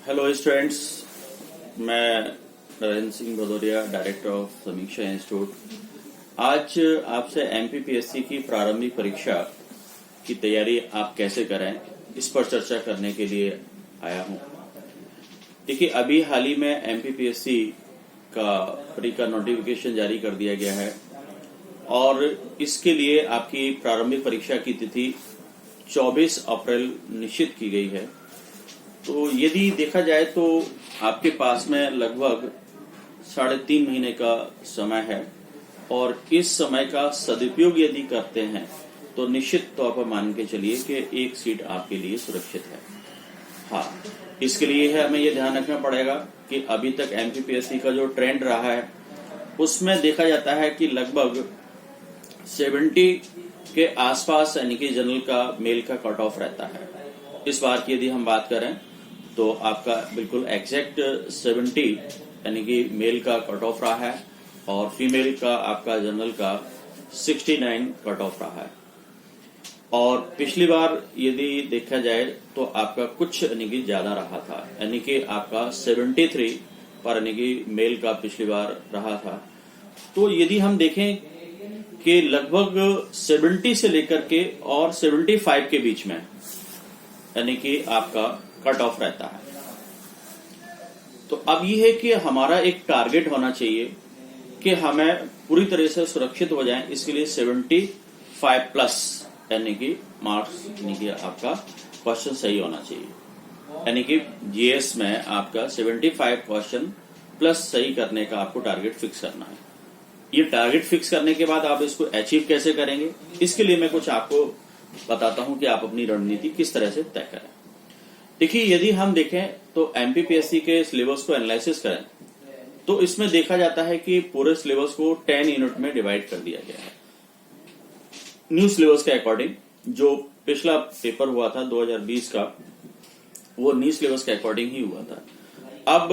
Hello students, मैं Narendra Singh Bhadauria, director of समीक्षा institute. आज आपसे एमपीपीएससी की प्रारंभिक परीक्षा की तैयारी आप कैसे करें, इस पर चर्चा करने के लिए आया हूं। देखिए, अभी हाल ही में एमपीपीएससी का प्री का नोटिफिकेशन जारी कर दिया गया है और इसके लिए आपकी प्रारंभिक परीक्षा की तिथि 24 अप्रैल निश्चित की गई है। तो यदि देखा जाए तो आपके पास में लगभग 3.5 महीने का समय है और इस समय का सदुपयोग यदि करते हैं तो निश्चित तौर पर मान के चलिए कि एक सीट आपके लिए सुरक्षित है। हाँ, इसके लिए हमें यह ध्यान रखना पड़ेगा कि अभी तक एमपीपीएससी का जो ट्रेंड रहा है उसमें देखा जाता है कि लगभग 70 के आसपास यानी कि जनरल का मेल का कट ऑफ रहता है। इस बार की यदि हम बात करें तो आपका बिल्कुल एग्जैक्ट 70 यानी कि मेल का कट ऑफ रहा है और फीमेल का आपका जनरल का 69 कट ऑफ रहा है। और पिछली बार यदि देखा जाए तो आपका कुछ यानी कि ज्यादा रहा था, यानी कि आपका 73 पर यानी कि मेल का पिछली बार रहा था। तो यदि हम देखें कि लगभग 70 से लेकर के और 75 के बीच में यानी कि आपका कट ऑफ रहता है। तो अब ये है कि हमारा एक टारगेट होना चाहिए कि हमें पूरी तरह से सुरक्षित हो जाएं। इसके लिए 75 प्लस यानी कि मार्क्स यानी कि आपका क्वेश्चन सही होना चाहिए, यानी कि जीएस में आपका 75 क्वेश्चन प्लस सही करने का आपको टारगेट फिक्स करना है। ये टारगेट फिक्स करने के बाद आप इसको अचीव कैसे करेंगे, इसके लिए मैं कुछ आपको बताता हूं कि आप अपनी रणनीति किस तरह से तय करें। देखिए, यदि हम देखें तो एमपीपीएससी के सिलेबस को एनालिसिस करें तो इसमें देखा जाता है कि पूरे सिलेबस को 10 यूनिट में डिवाइड कर दिया गया है। न्यू सिलेबस के अकॉर्डिंग जो पिछला पेपर हुआ था 2020 का, वो न्यू सिलेबस के अकॉर्डिंग ही हुआ था। अब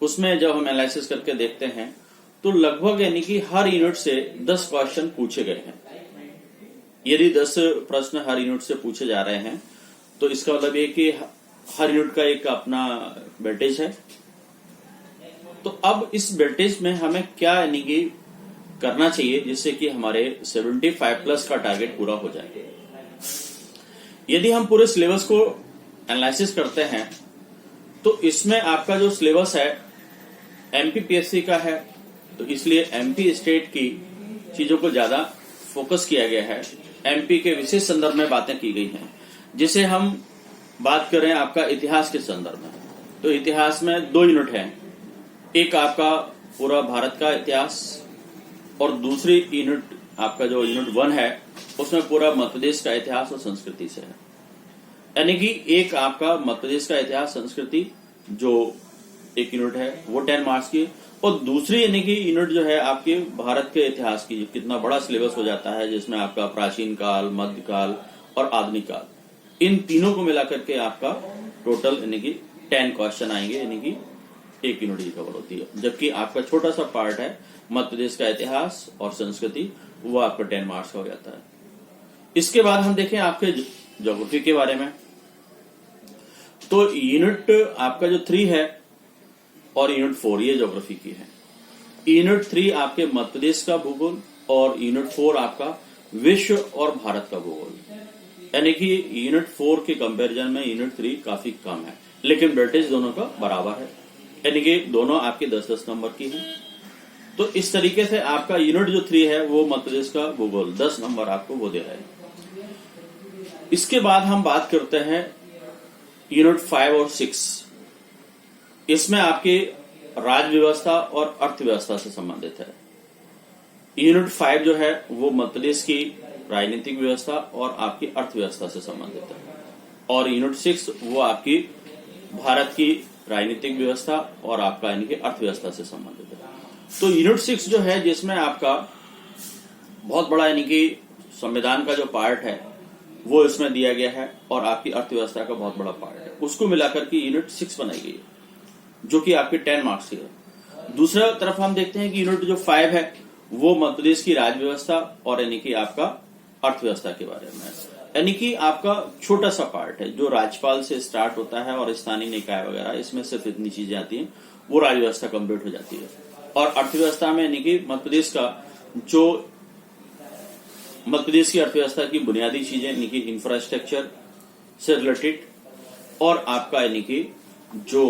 उसमें जब हम एनालिसिस करके देखते हैं तो लगभग यानी कि हर यूनिट से 10 क्वेश्चन पूछे गए हैं। यदि 10 प्रश्न हर यूनिट से पूछे जा रहे हैं तो इसका मतलब ये कि हर यूनिट का एक अपना वेटेज है। तो अब इस वेटेज में हमें क्या यानी कि करना चाहिए जिससे कि हमारे 75 प्लस का टारगेट पूरा हो जाए। यदि हम पूरे सिलेबस को एनालिसिस करते हैं तो इसमें आपका जो सिलेबस है एमपीपीएससी का है, तो इसलिए एमपी स्टेट की चीजों को ज्यादा फोकस किया गया है। एमपी के विशेष संदर्भ में बातें की गई हैं। जिसे हम बात करें आपका इतिहास के संदर्भ में, तो इतिहास में 2 यूनिट हैं। एक आपका पूरा भारत का इतिहास और दूसरी यूनिट आपका जो यूनिट 1 है उसमें पूरा मध्य प्रदेश का इतिहास और संस्कृति से है। यानी कि एक आपका मध्य प्रदेश का इतिहास संस्कृति जो एक यूनिट है वो 10 मार्क्स की, और दूसरी यानी कि यूनिट जो है आपके भारत के इतिहास की, कितना बड़ा सिलेबस हो जाता है जिसमें आपका प्राचीन काल, मध्यकाल और आधुनिक काल, इन तीनों को मिलाकर के आपका टोटल यानी कि 10 क्वेश्चन आएंगे, यानी कि एक यूनिट ही कवर होती है। जबकि आपका छोटा सा पार्ट है मध्य प्रदेश का इतिहास और संस्कृति, वो आपका 10 मार्क्स का हो जाता है। इसके बाद हम देखें आपके ज्योग्राफी के बारे में, तो यूनिट आपका जो 3 है और यूनिट 4 ये ज्योग्राफी की है। यूनिट 3 आपके मध्य प्रदेश का भूगोल और यूनिट 4 आपका विश्व और भारत का भूगोल, यानी कि यूनिट 4 के कंपैरिजन में यूनिट 3 काफी कम है, लेकिन वेटेज दोनों का बराबर है, यानी कि दोनों आपके 10-10 नंबर की है। तो इस तरीके से आपका यूनिट जो 3 है वो मध्य प्रदेश का भूगोल 10 नंबर आपको वो दे रहा है। इसके बाद हम बात करते हैं यूनिट 5 और 6। इसमें आपकी राज्य व्यवस्था और अर्थव्यवस्था से संबंधित है। यूनिट 5 जो है वो मध्य प्रदेश की राजनीतिक व्यवस्था और आपकी अर्थव्यवस्था से संबंधित है, और यूनिट 6 वो आपकी भारत की राजनीतिक व्यवस्था और आपका यानी कि अर्थव्यवस्था से संबंधित है। तो यूनिट 6 जो है जिसमें आपका बहुत बड़ा यानी कि संविधान का जो पार्ट है वो इसमें दिया गया है और आपकी अर्थव्यवस्था का बहुत बड़ा पार्ट है, उसको मिलाकर के यूनिट 6 बनाई गई है जो कि आपके 10 मार्क्स की है। दूसरा तरफ हम देखते हैं कि यूनिट जो 5 है वो मध्य प्रदेश की राज्य व्यवस्था और यानी कि आपका अर्थव्यवस्था के बारे में है। यानी कि आपका छोटा सा पार्ट है जो राज्यपाल से स्टार्ट होता है और स्थानीय निकाय वगैरह, इसमें सिर्फ इतनी चीजें आती हैं, वो राज्य व्यवस्था कंप्लीट हो जाती है। और अर्थव्यवस्था में यानी कि मध्य प्रदेश का जो मध्य प्रदेश की अर्थव्यवस्था की बुनियादी चीजें यानी कि इंफ्रास्ट्रक्चर से रिलेटेड, और आपका यानी कि जो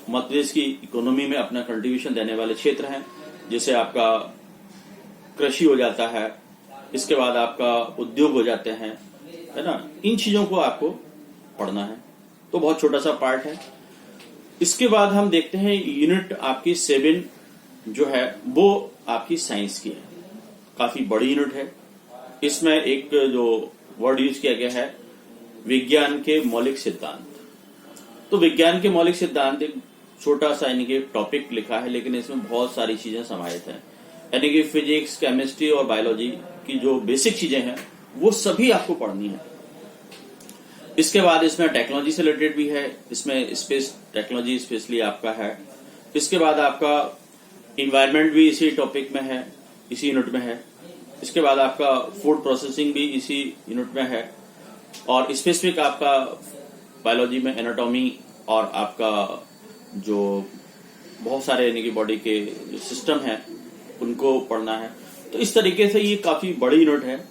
मध्य प्रदेश की इकोनॉमी में अपना कंट्रीब्यूशन देने वाले क्षेत्र हैं, जैसे आपका कृषि हो जाता है, इसके बाद आपका उद्योग हो जाते हैं, है ना, इन चीजों को आपको पढ़ना है। तो बहुत छोटा सा पार्ट है। इसके बाद हम देखते हैं यूनिट आपकी 7 जो है वो आपकी साइंस की है, काफी बड़ी यूनिट है। इसमें एक जो वर्ड यूज किया गया है विज्ञान के मौलिक सिद्धांत। तो विज्ञान के मौलिक सिद्धांत एक छोटा सा यानी कि टॉपिक लिखा है, लेकिन इसमें बहुत सारी चीजें समाहित हैं, यानी कि फिजिक्स, केमिस्ट्री और बायोलॉजी की जो बेसिक चीजें हैं वो सभी आपको पढ़नी है। इसके बाद इसमें टेक्नोलॉजी से रिलेटेड भी है, इसमें स्पेस टेक्नोलॉजी स्पेशली आपका है। इसके बाद आपका इन्वायरमेंट भी इसी टॉपिक में है, इसी यूनिट में है। इसके बाद आपका फूड प्रोसेसिंग भी इसी यूनिट में है, और स्पेसिफिक आपका बायोलॉजी में एनाटॉमी और आपका जो बहुत सारे यानी कि बॉडी के जो सिस्टम है उनको पढ़ना है। तो इस तरीके से ये काफी बड़ी यूनिट है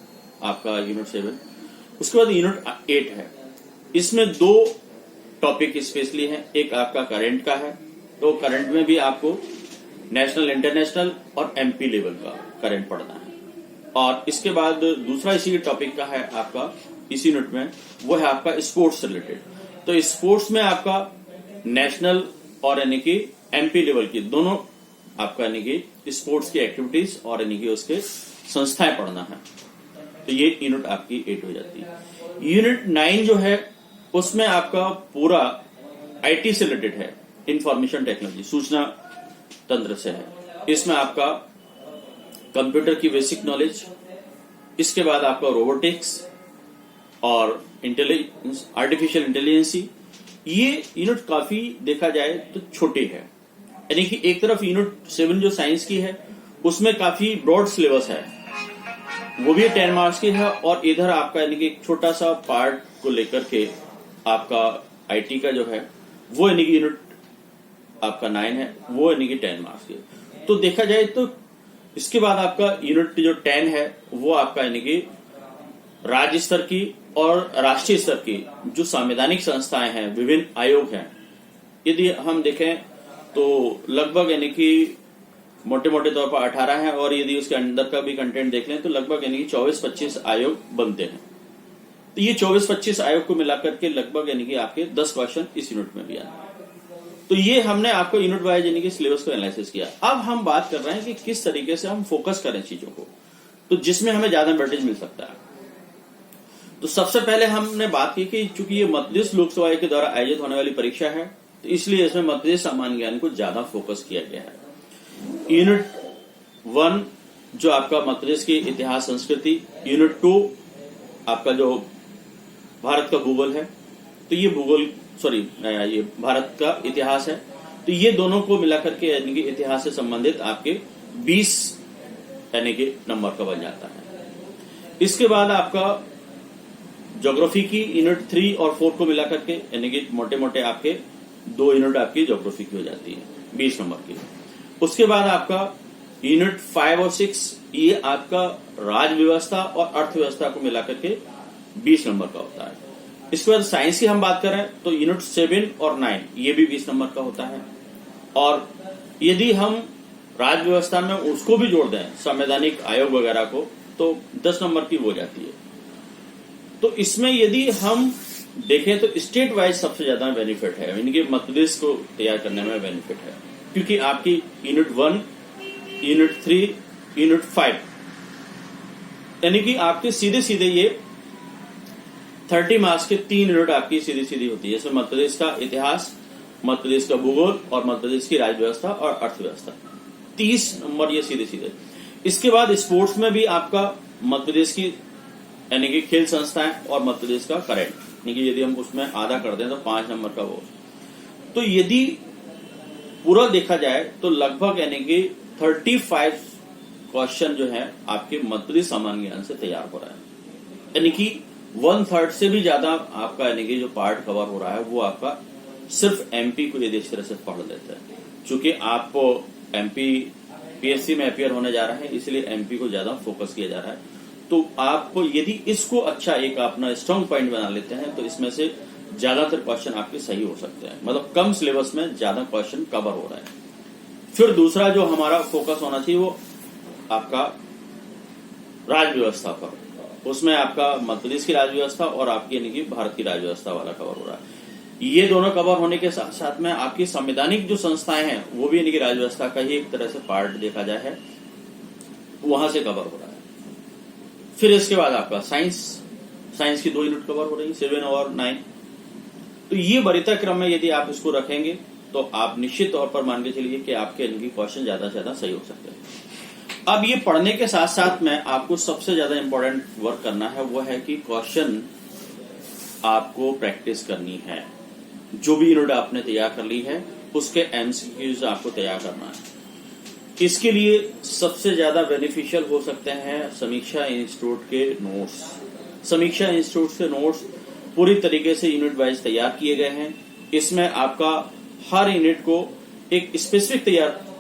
आपका यूनिट 7। उसके बाद यूनिट 8 है। इसमें 2 टॉपिक स्पेशली हैं, एक आपका करंट का है, तो करंट में भी आपको नेशनल, इंटरनेशनल और एमपी लेवल का करंट पढ़ना है। और इसके बाद दूसरा इसी टॉपिक का है आपका इसी यूनिट में, वो है आपका स्पोर्ट्स से रिलेटेड। तो स्पोर्ट्स में आपका नेशनल और यानी कि एमपी लेवल की दोनों आपका यानी कि स्पोर्ट्स की एक्टिविटीज और यानी कि उसके संस्थाएं पढ़ना है। तो ये यूनिट आपकी 8 हो जाती है। यूनिट 9 जो है उसमें आपका पूरा आईटी से रिलेटेड है, इंफॉर्मेशन टेक्नोलॉजी, सूचना तंत्र से है। इसमें आपका कंप्यूटर की बेसिक नॉलेज, इसके बाद आपका रोबोटिक्स और आर्टिफिशियल इंटेलिजेंसी। ये यूनिट काफी देखा जाए तो छोटी है, यानी कि एक तरफ यूनिट 7 जो साइंस की है उसमें काफी ब्रॉड सिलेबस है, वो भी 10 मार्क्स की है, और इधर आपका यानी कि एक छोटा सा पार्ट को लेकर के आपका आईटी का जो है वो यानी कि यूनिट आपका 9 है, वो यानी कि 10 मार्क्स की। तो देखा जाए तो इसके बाद आपका यूनिट जो 10 है वो आपका यानी कि राज्य स्तर की और राष्ट्रीय स्तर की जो संवैधानिक संस्थाएं हैं, विभिन्न आयोग हैं, यदि हम देखें तो लगभग यानी कि मोटे मोटे तौर पर 18 है, और यदि उसके अंदर का भी कंटेंट देख लें तो लगभग यानी कि 24-25 आयोग बनते हैं। तो ये 24-25 आयोग को मिलाकर के लगभग यानी कि आपके 10 क्वेश्चन इस यूनिट में भी आए। तो ये हमने आपको यूनिट वाइज यानी कि सिलेबस को एनालिसिस किया। अब हम बात कर रहे हैं कि किस तरीके से हम फोकस करें चीजों को, तो जिसमें हमें ज्यादा वेटेज मिल सकता है। तो सबसे पहले हमने बात की कि चूंकि ये मध्य प्रदेश लोकसभा के द्वारा आयोजित होने वाली परीक्षा है, तो इसलिए इसमें मध्य प्रदेश सामान्य ज्ञान को ज्यादा फोकस किया गया है। यूनिट 1 जो आपका मध्य प्रदेश की इतिहास संस्कृति, यूनिट 2 आपका जो भारत का भूगोल है, तो ये ये भारत का इतिहास है। तो ये दोनों को मिलाकर के यानी कि इतिहास से संबंधित आपके 20 यानी कि नंबर का बन जाता है। इसके बाद आपका ज्योग्राफी की यूनिट 3 और 4 को मिलाकर के यानी कि मोटे मोटे आपके 2 यूनिट आपकी ज्योग्राफी की हो जाती है 20 नंबर की। उसके बाद आपका यूनिट 5 और 6 ये आपका राज्य व्यवस्था और अर्थव्यवस्था को मिलाकर के 20 नंबर का होता है। इसके बाद साइंस की हम बात करें तो यूनिट 7 और 9 ये भी 20 नंबर का होता है, और यदि हम राज्य व्यवस्था में उसको भी जोड़ दें, संवैधानिक आयोग वगैरह को, तो 10 नंबर की हो जाती है। तो इसमें यदि हम देखें तो स्टेट वाइज सबसे ज्यादा बेनिफिट है, यानी कि मध्य प्रदेश को तैयार करने में बेनिफिट है, क्योंकि आपकी यूनिट 1, यूनिट 3, यूनिट 5 यानी कि आपके सीधे सीधे ये 30 मार्क्स के 3 यूनिट आपकी सीधी सीधी होती है, जैसे मध्य प्रदेश का इतिहास, मध्य प्रदेश का भूगोल और मध्य प्रदेश की राज्य व्यवस्था और अर्थव्यवस्था, 30 नंबर ये सीधे सीधे। इसके बाद स्पोर्ट्स में भी आपका मध्य प्रदेश की यानी कि खेल संस्थाएं और मध्य प्रदेश का करंट, यानी कि यदि हम उसमें आधा कर दें तो 5 नंबर का वो। तो यदि पूरा देखा जाए तो लगभग यानी कि 35 क्वेश्चन जो है आपके मध्य प्रदेश सामान्य ज्ञान से तैयार हो रहा है, यानी कि 1/3 से भी ज्यादा आपका यानी कि जो पार्ट कवर हो रहा है वो आपका सिर्फ एमपी को यदि इस तरह से पढ़ लेते हैं। चूंकि आप एमपी पीएससी में अपियर होने जा रहा है, इसलिए एमपी को ज्यादा फोकस किया जा रहा है। तो आपको यदि इसको अच्छा एक अपना स्ट्रांग पॉइंट बना लेते हैं तो इसमें से ज्यादातर क्वेश्चन आपके सही हो सकते हैं, मतलब कम सिलेबस में ज्यादा क्वेश्चन कवर हो रहा है। फिर दूसरा जो हमारा फोकस होना चाहिए वो आपका राज्य व्यवस्था पर, उसमें आपका मध्य प्रदेश की राज्य व्यवस्था और आपकी यानी कि भारत की राज्य व्यवस्था वाला कवर हो रहा है। ये दोनों कवर होने के साथ साथ में आपकी संवैधानिक जो संस्थाएं हैं वो भी यानी कि राज्य व्यवस्था का ही एक तरह से पार्ट देखा जाए है, वहां से कवर हो रहा है। फिर इसके बाद आपका साइंस की 2 यूनिट कवर हो रही है, 7 और 9। तो ये वरीयता क्रम में यदि आप इसको रखेंगे तो आप निश्चित तौर पर मान के चलिए कि आपके इनकी क्वेश्चन ज्यादा से ज्यादा सही हो सकते हैं। अब ये पढ़ने के साथ साथ में आपको सबसे ज्यादा इंपॉर्टेंट वर्क करना है वो है कि क्वेश्चन आपको प्रैक्टिस करनी है। जो भी यूनिट आपने तैयार कर ली है उसके एमसीक्यूज आपको तैयार करना है। इसके लिए सबसे ज्यादा बेनिफिशियल हो सकते हैं समीक्षा इंस्टीट्यूट के नोट्स। समीक्षा इंस्टीट्यूट के नोट्स पूरी तरीके से यूनिट वाइज तैयार किए गए हैं। इसमें आपका हर यूनिट को एक स्पेसिफिक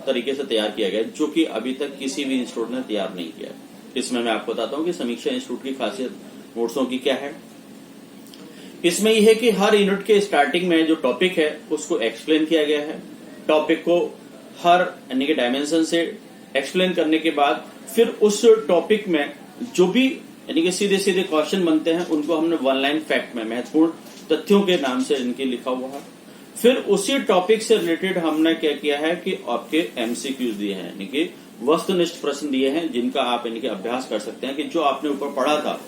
तरीके से तैयार किया गया है, जो कि अभी तक किसी भी इंस्टीट्यूट ने तैयार नहीं किया। इसमें मैं आपको बताता हूं कि समीक्षा इंस्टीट्यूट की खासियत नोट्सों की क्या है। इसमें यह है कि हर यूनिट के स्टार्टिंग में जो टॉपिक है उसको एक्सप्लेन किया गया है। टॉपिक को हर यानी कि डायमेंशन से एक्सप्लेन करने के बाद फिर उस टॉपिक में जो भी यानी कि सीधे सीधे क्वेश्चन बनते हैं उनको हमने 1 लाइन फैक्ट में महत्वपूर्ण तथ्यों के नाम से इनके लिखा हुआ है। फिर उसी टॉपिक से रिलेटेड हमने क्या किया है कि आपके एमसीक्यूज दिए हैं, यानी कि वस्तुनिष्ठ प्रश्न दिए हैं जिनका आप यानी कि अभ्यास कर सकते हैं कि जो आपने ऊपर पढ़ा था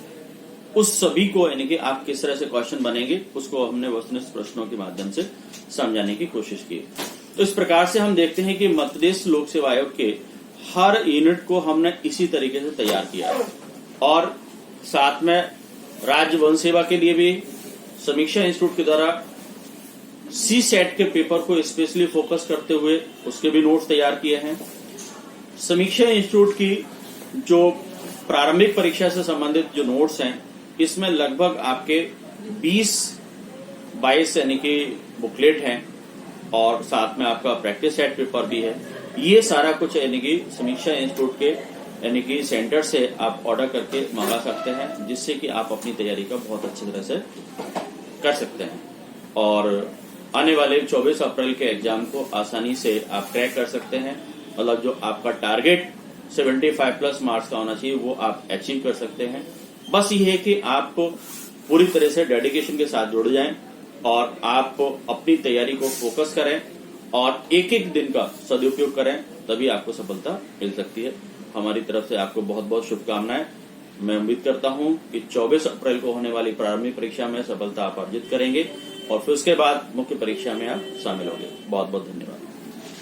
उस सभी को यानी कि आप किस तरह से क्वेश्चन बनेंगे उसको हमने वस्तुनिष्ठ प्रश्नों के माध्यम से समझाने की कोशिश की। तो इस प्रकार से हम देखते हैं कि मध्य प्रदेश लोक सेवा आयोग के हर यूनिट को हमने इसी तरीके से तैयार किया है। और साथ में राज्य वन सेवा के लिए भी समीक्षा इंस्टीट्यूट के द्वारा सी सेट के पेपर को स्पेशली फोकस करते हुए उसके भी नोट्स तैयार किए हैं। समीक्षा इंस्टीट्यूट की जो प्रारंभिक परीक्षा से संबंधित जो नोट्स हैं इसमें लगभग आपके 20-22 यानी कि बुकलेट हैं और साथ में आपका प्रैक्टिस सेट पेपर भी है। ये सारा कुछ यानी कि समीक्षा इंस्टीट्यूट के यानी कि सेंटर से आप ऑर्डर करके मंगा सकते हैं, जिससे कि आप अपनी तैयारी का बहुत अच्छी तरह से कर सकते हैं और आने वाले 24 अप्रैल के एग्जाम को आसानी से आप क्रैक कर सकते हैं। मतलब जो आपका टारगेट 75+ मार्क्स का होना चाहिए वो आप अचीव कर सकते हैं। बस ये है कि आप पूरी तरह से डेडिकेशन के साथ जुड़ जाएं और आप अपनी तैयारी को फोकस करें और एक एक दिन का सदुपयोग करें, तभी आपको सफलता मिल सकती है। हमारी तरफ से आपको बहुत बहुत शुभकामनाएं। मैं उम्मीद करता हूं कि 24 अप्रैल को होने वाली प्रारंभिक परीक्षा में सफलता आप अर्जित करेंगे और फिर उसके बाद मुख्य परीक्षा में आप शामिल होंगे। बहुत बहुत धन्यवाद।